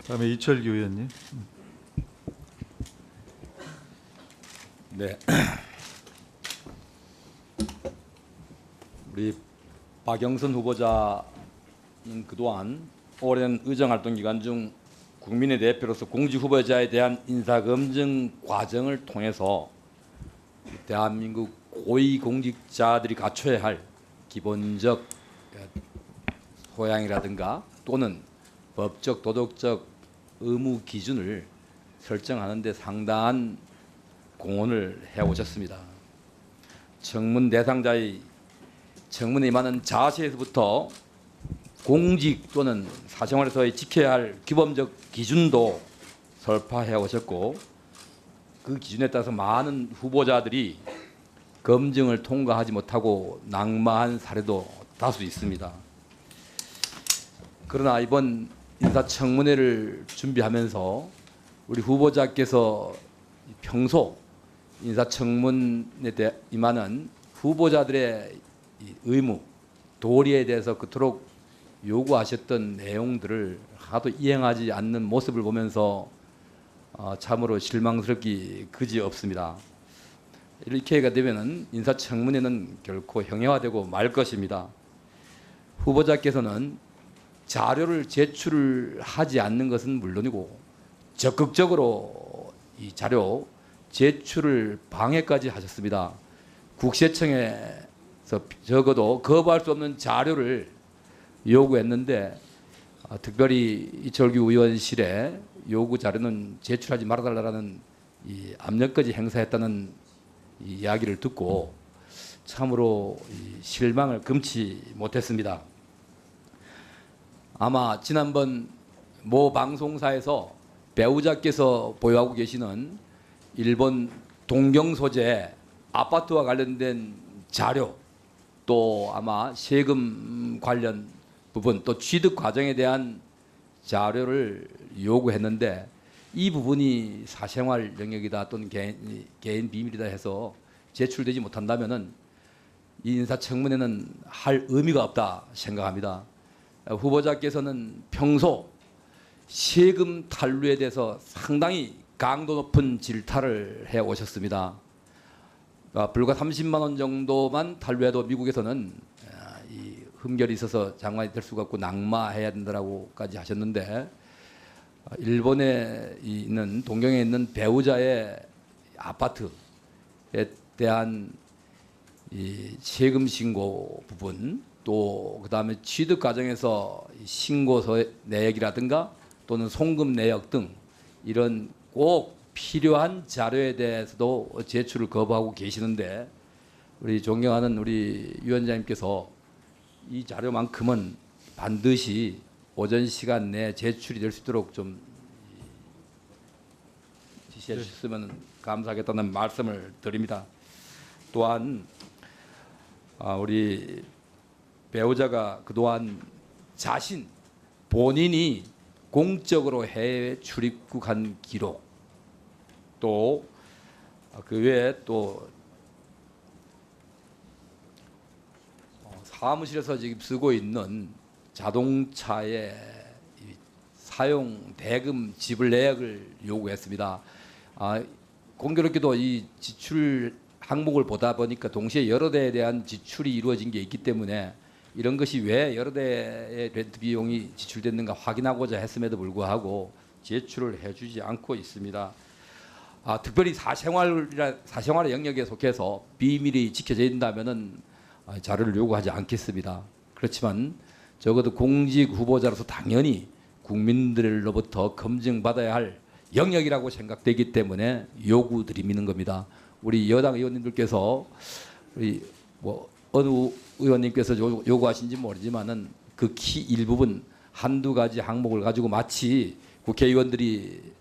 다음에 이철규 의원님. 네. 우리 박영선 후보자는 그동안 오랜 의정활동 기간 중 국민의 대표로서 공직 후보자에 대한 인사검증 과정을 통해서 대한민국 고위공직자들이 갖춰야 할 기본적 소양이라든가 또는 법적 도덕적 의무 기준을 설정하는 데 상당한 공헌을 해오셨습니다. 청문 대상자의 청문에 임하는 자세에서부터 공직 또는 사생활에서의 지켜야 할 규범적 기준도 설파해 오셨고, 그 기준에 따라서 많은 후보자들이 검증을 통과하지 못하고 낙마한 사례도 다수 있습니다. 그러나 이번 인사청문회를 준비하면서 우리 후보자께서 평소 인사청문에 대해 임하는 후보자들의 의무, 도리에 대해서 그토록 요구하셨던 내용들을 하도 이행하지 않는 모습을 보면서 참으로 실망스럽기 그지없습니다. 이렇게가 되면은 인사청문회는 결코 형해화되고 말 것입니다. 후보자께서는 자료를 제출하지 않는 것은 물론이고 적극적으로 이 자료 제출을 방해까지 하셨습니다. 국세청에서 적어도 거부할 수 없는 자료를 요구했는데 특별히 이철규 의원실에 요구 자료는 제출하지 말아달라는 이 압력까지 행사했다는 이 이야기를 듣고 참으로 실망을 금치 못했습니다. 아마 지난번 모 방송사에서 배우자께서 보유하고 계시는 일본 동경 소재 아파트와 관련된 자료, 또 아마 세금 관련 부분, 또 취득 과정에 대한 자료를 요구했는데 이 부분이 사생활 영역이다 또는 개인 비밀이다 해서 제출되지 못한다면은 이 인사청문회는 할 의미가 없다 생각합니다. 후보자께서는 평소 세금 탈루에 대해서 상당히 강도 높은 질타를 해 오셨습니다. 불과 30만 원 정도만 탈루해도 미국에서는 이 흠결이 있어서 장관이 될 수가 없고 낙마해야 된다라고까지 하셨는데, 일본에 있는 동경에 있는 배우자의 아파트에 대한 이 세금 신고 부분, 또 그다음에 취득 과정에서 신고서 내역이라든가 또는 송금 내역 등 이런 꼭 필요한 자료에 대해서도 제출을 거부하고 계시는데, 우리 존경하는 우리 위원장님께서 이 자료만큼은 반드시 오전 시간 내에 제출이 될 수 있도록 좀 지시해 주셨으면 감사하겠다는 말씀을 드립니다. 또한 우리 배우자가 그동안 본인이 공적으로 해외 출입국한 기록, 또 그 외에 또 사무실에서 지금 쓰고 있는 자동차의 사용 대금 지불 내역을 요구했습니다. 공교롭게도 이 지출 항목을 보다 보니까 동시에 여러 대에 대한 지출이 이루어진 게 있기 때문에 이런 것이 왜 여러 대의 렌트 비용이 지출됐는가 확인하고자 했음에도 불구하고 제출을 해주지 않고 있습니다. 특별히 사생활의 영역에 속해서 비밀이 지켜져 있다면은 자료를 요구하지 않겠습니다. 그렇지만 적어도 공직 후보자로서 당연히 국민들로부터 검증받아야 할 영역이라고 생각되기 때문에 요구드리는 겁니다. 우리 여당 의원님들께서 우리 어느 의원님께서 요구하신지 모르지만은 극히 일부분 한두 가지 항목을 가지고 마치 국회의원들이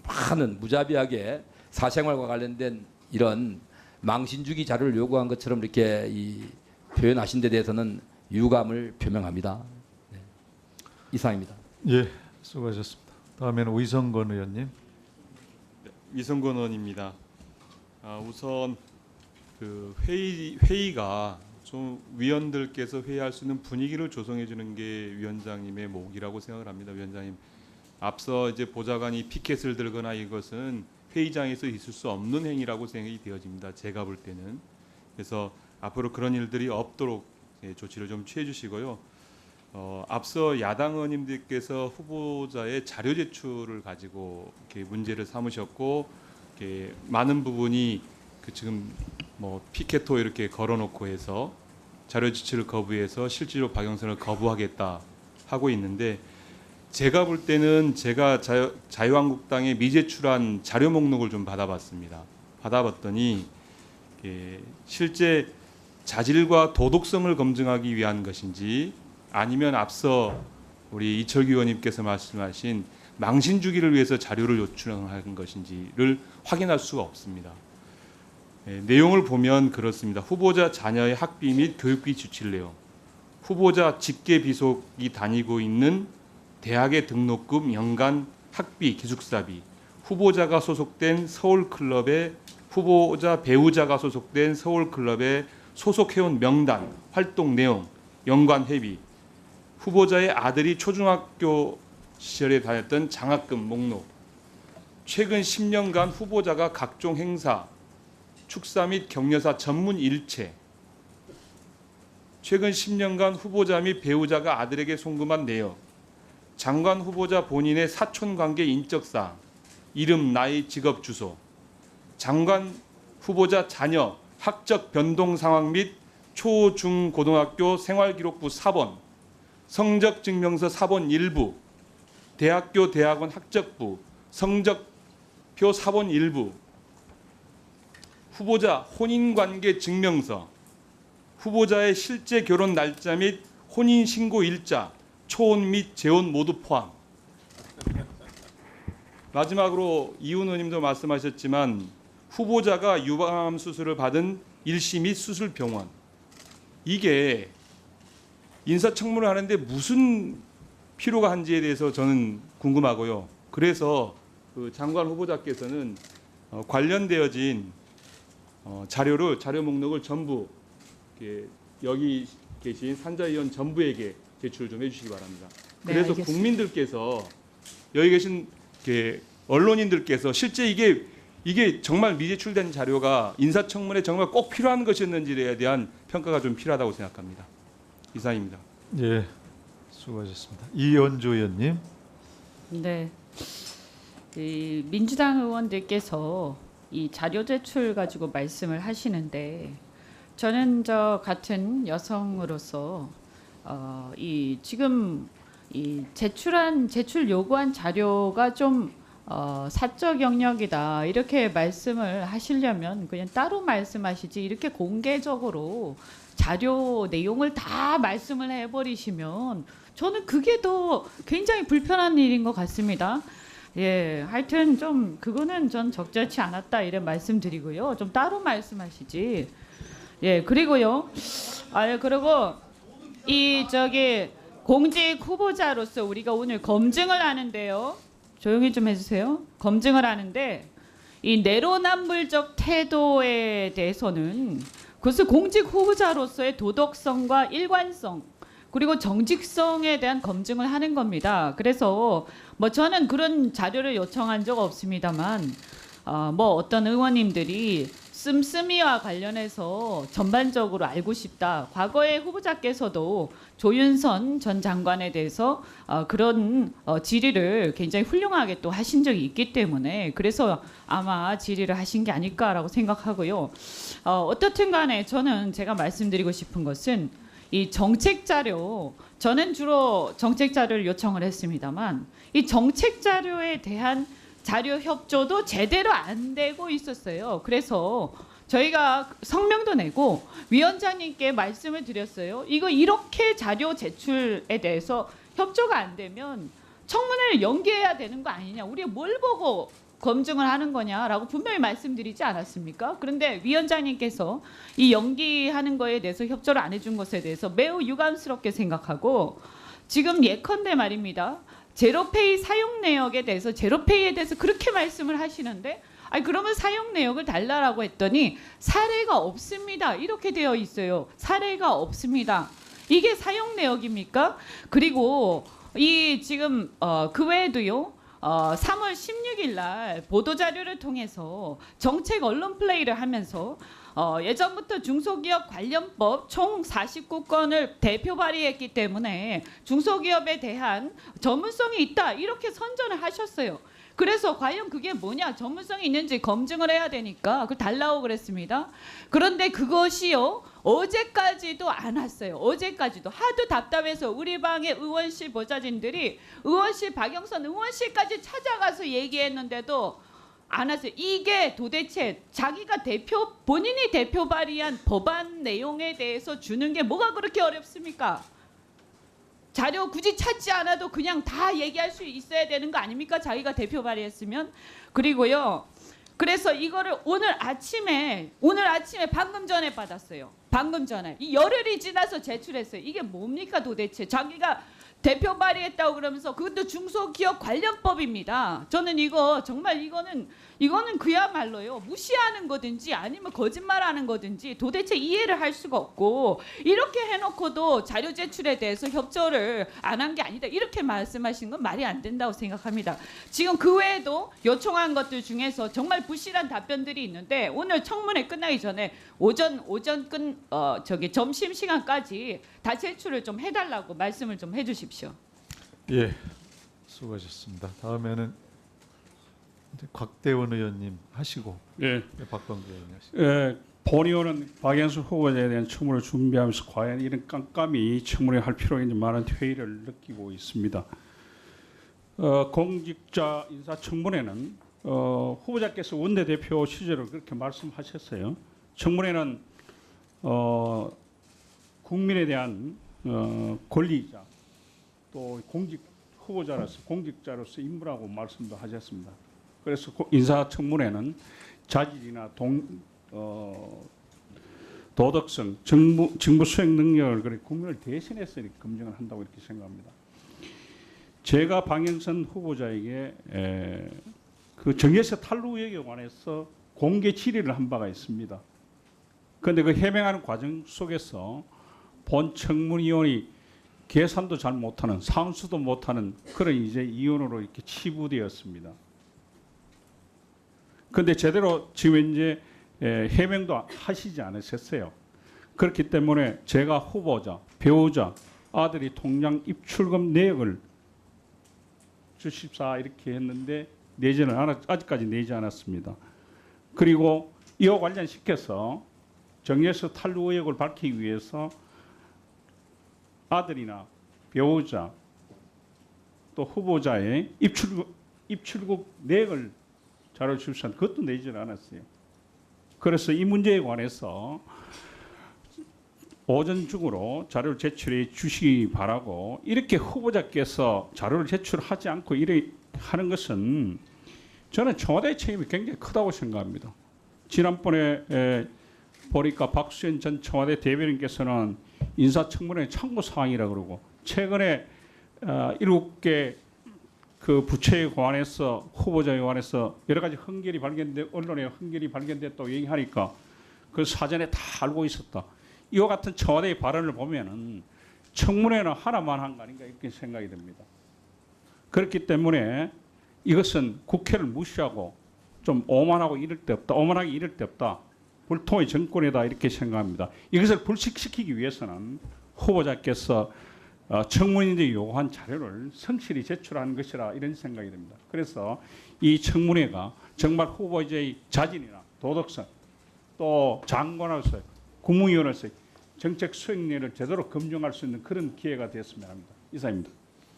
많은 무자비하게 사생활과 관련된 이런 망신주기 자료를 요구한 것처럼 이렇게 표현하신 데 대해서는 유감을 표명합니다. 네. 이상입니다. 예, 수고하셨습니다. 다음에는 위성건 의원님. 네, 위성건 의원입니다. 우선 그 회의가 좀 위원들께서 회의할 수 있는 분위기를 조성해 주는 게 위원장님의 몫이라고 생각을 합니다. 위원장님 앞서 이제 보좌관이 피켓을 들거나 이것은 회의장에서 있을 수 없는 행위라고 생각이 되어집니다. 제가 볼 때는. 그래서 앞으로 그런 일들이 없도록 조치를 좀 취해 주시고요. 앞서 야당 의원님들께서 후보자의 자료 제출을 가지고 이렇게 문제를 삼으셨고, 이렇게 많은 부분이 그 지금 뭐 피켓도 이렇게 걸어놓고 해서 자료 제출을 거부해서 실질로 박영선을 거부하겠다 하고 있는데, 제가 볼 때는 제가 자유한국당에 미제출한 자료 목록을 좀 받아봤습니다. 받아봤더니 실제 자질과 도덕성을 검증하기 위한 것인지 아니면 앞서 우리 이철규 의원님께서 말씀하신 망신 주기를 위해서 자료를 요청한 것인지를 확인할 수가 없습니다. 내용을 보면 그렇습니다. 후보자 자녀의 학비 및 교육비 지출 내용, 후보자 직계 비속이 다니고 있는 대학의 등록금, 연간 학비, 기숙사비, 후보자가 소속된 서울클럽의 후보자 배우자가 소속된 서울클럽의 소속해온 명단, 활동 내용, 연관 회비, 후보자의 아들이 초중학교 시절에 다녔던 장학금 목록, 최근 10년간 후보자가 각종 행사, 축사 및 격려사 전문 일체, 최근 10년간 후보자 및 배우자가 아들에게 송금한 내역, 장관 후보자 본인의 사촌관계 인적사항, 이름, 나이, 직업, 주소, 장관 후보자 자녀 학적 변동 상황 및 초, 중, 고등학교 생활기록부 4번, 성적증명서 4번 일부, 대학교, 대학원 학적부, 성적표 4번 일부, 후보자 혼인관계 증명서, 후보자의 실제 결혼 날짜 및 혼인신고 일자, 초혼 및 재혼 모두 포함. 마지막으로 이훈 의원님도 말씀하셨지만 후보자가 유방암 수술을 받은 일시 및 수술 병원, 이게 인사청문을 하는데 무슨 필요가 한지에 대해서 저는 궁금하고요. 그래서 그 장관 후보자께서는 관련되어진 자료 목록을 전부 여기 계신 산자위원 전부에게 제출 좀 해주시기 바랍니다. 네, 그래서 알겠습니다. 국민들께서 여기 계신 언론인들께서 실제 이게 정말 미제출된 자료가 인사청문회 정말 꼭 필요한 것이었는지에 대한 평가가 좀 필요하다고 생각합니다. 이상입니다. 예, 수고하셨습니다. 이연주 의원님. 네. 이 민주당 의원들께서 이 자료 제출 가지고 말씀을 하시는데 저는 저 같은 여성으로서 이 지금 이 제출 요구한 자료가 좀 사적 영역이다 이렇게 말씀을 하시려면 그냥 따로 말씀하시지 이렇게 공개적으로 자료 내용을 다 말씀을 해버리시면 저는 그게 더 굉장히 불편한 일인 것 같습니다. 예, 하여튼 좀 그거는 전 적절치 않았다 이런 말씀드리고요. 좀 따로 말씀하시지. 예, 그리고요. 그리고 이 공직 후보자로서 우리가 오늘 검증을 하는데요. 조용히 좀 해주세요. 검증을 하는데 이 내로남불적 태도에 대해서는 그것을 공직 후보자로서의 도덕성과 일관성 그리고 정직성에 대한 검증을 하는 겁니다. 그래서 뭐 저는 그런 자료를 요청한 적 없습니다만 뭐 어떤 의원님들이 씀씀이와 관련해서 전반적으로 알고 싶다. 과거에 후보자께서도 조윤선 전 장관에 대해서 그런 질의를 굉장히 훌륭하게 또 하신 적이 있기 때문에 그래서 아마 질의를 하신 게 아닐까라고 생각하고요. 어떻든 간에 저는 제가 말씀드리고 싶은 것은 이 정책 자료, 저는 주로 정책 자료를 요청을 했습니다만 이 정책 자료에 대한 자료 협조도 제대로 안 되고 있었어요. 그래서 저희가 성명도 내고 위원장님께 말씀을 드렸어요. 이거 이렇게 자료 제출에 대해서 협조가 안 되면 청문회를 연기해야 되는 거 아니냐. 우리가 뭘 보고 검증을 하는 거냐라고 분명히 말씀드리지 않았습니까? 그런데 위원장님께서 이 연기하는 거에 대해서 협조를 안 해준 것에 대해서 매우 유감스럽게 생각하고 지금 예컨대 말입니다. 제로페이 사용 내역에 대해서 제로페이에 대해서 그렇게 말씀을 하시는데 그러면 사용 내역을 달라라고 했더니 사례가 없습니다. 이렇게 되어 있어요. 사례가 없습니다. 이게 사용 내역입니까? 그리고 이 지금 그 외에도요. 3월 16일 날 보도 자료를 통해서 정책 언론 플레이를 하면서 예전부터 중소기업 관련법 총 49건을 대표 발의했기 때문에 중소기업에 대한 전문성이 있다 이렇게 선전을 하셨어요. 그래서 과연 그게 뭐냐 전문성이 있는지 검증을 해야 되니까 그걸 달라고 그랬습니다. 그런데 그것이요 어제까지도 안 왔어요. 어제까지도 하도 답답해서 우리 방의 의원실 보좌진들이 의원실 박영선 의원실까지 찾아가서 얘기했는데도 안 왔어요. 이게 도대체 자기가 본인이 대표 발의한 법안 내용에 대해서 주는 게 뭐가 그렇게 어렵습니까? 자료 굳이 찾지 않아도 그냥 다 얘기할 수 있어야 되는 거 아닙니까? 자기가 대표 발의했으면. 그리고요. 그래서 이거를 오늘 아침에 방금 전에 받았어요. 방금 전에. 이 열흘이 지나서 제출했어요. 이게 뭡니까 도대체? 자기가 대표 발의했다고 그러면서 그것도 중소기업 관련법입니다. 저는 이거 정말 이거는 그야말로요 무시하는 거든지 아니면 거짓말하는 거든지 도대체 이해를 할 수가 없고 이렇게 해놓고도 자료 제출에 대해서 협조를 안 한 게 아니다 이렇게 말씀하시는 건 말이 안 된다고 생각합니다. 지금 그 외에도 요청한 것들 중에서 정말 부실한 답변들이 있는데 오늘 청문회 끝나기 전에 점심 시간까지 다 제출을 좀 해달라고 말씀을 좀 해주십시오. 예, 수고하셨습니다. 다음에는 이제 곽대원 의원님 하시고 예, 박광규 의원님 하시고. 본 의원은 박영수 후보자에 대한 청문을 준비하면서 과연 이런 깜깜이 청문회 할 필요가 있는지 많은 회의를 느끼고 있습니다. 공직자 인사청문회는 후보자께서 원내대표 시절을 그렇게 말씀하셨어요. 청문회는 국민에 대한 권리이자 또 공직자로서 임무라고 말씀도 하셨습니다. 그래서 인사청문회는 자질이나 도덕성, 직무 수행 능력을 그래 국민을 대신해서 검증을 한다고 이렇게 생각합니다. 제가 박영선 후보자에게 그 정예세 탈루 의혹에 관해서 공개 질의를 한 바가 있습니다. 그런데 그 해명하는 과정 속에서 본 청문위원이 계산도 잘 못하는 상수도 못하는 그런 이제 위원으로 이렇게 치부되었습니다. 그런데 제대로 지금 이제 해명도 하시지 않으셨어요. 그렇기 때문에 제가 후보자, 배우자, 아들이 통장 입출금 내역을 주십사 이렇게 했는데 아직까지 내지 않았습니다. 그리고 이와 관련시켜서 정예수 탈루 의혹을 밝히기 위해서 아들이나 배우자 또 후보자의 입출국 내역을 자료 주십사 그것도 내지 않았어요. 그래서 이 문제에 관해서 오전 중으로 자료를 제출해 주시기 바라고 이렇게 후보자께서 자료를 제출하지 않고 이래 하는 것은 저는 청와대의 책임이 굉장히 크다고 생각합니다. 지난번에 보니까 박수현 전 청와대 대변인께서는 인사청문회 참고사항이라고 그러고 최근에 7개 그 부처에 관해서 후보자에 관해서 여러 가지 언론에 흠결이 발견됐다고 얘기하니까 그 사전에 다 알고 있었다. 이와 같은 청와대의 발언을 보면은 청문회는 하나만 한 거 아닌가 이렇게 생각이 듭니다. 그렇기 때문에 이것은 국회를 무시하고 좀 오만하게 이럴 데 없다. 불통의 정권이다 이렇게 생각합니다. 이것을 불식시키기 위해서는 후보자께서 청문인들이 요구한 자료를 성실히 제출하는 것이라 이런 생각이 듭니다. 그래서 이 청문회가 정말 후보자의 자질이나 도덕성 또 장관으로서 국무위원으로서 정책 수행력을 제대로 검증할 수 있는 그런 기회가 되었으면 합니다. 이상입니다.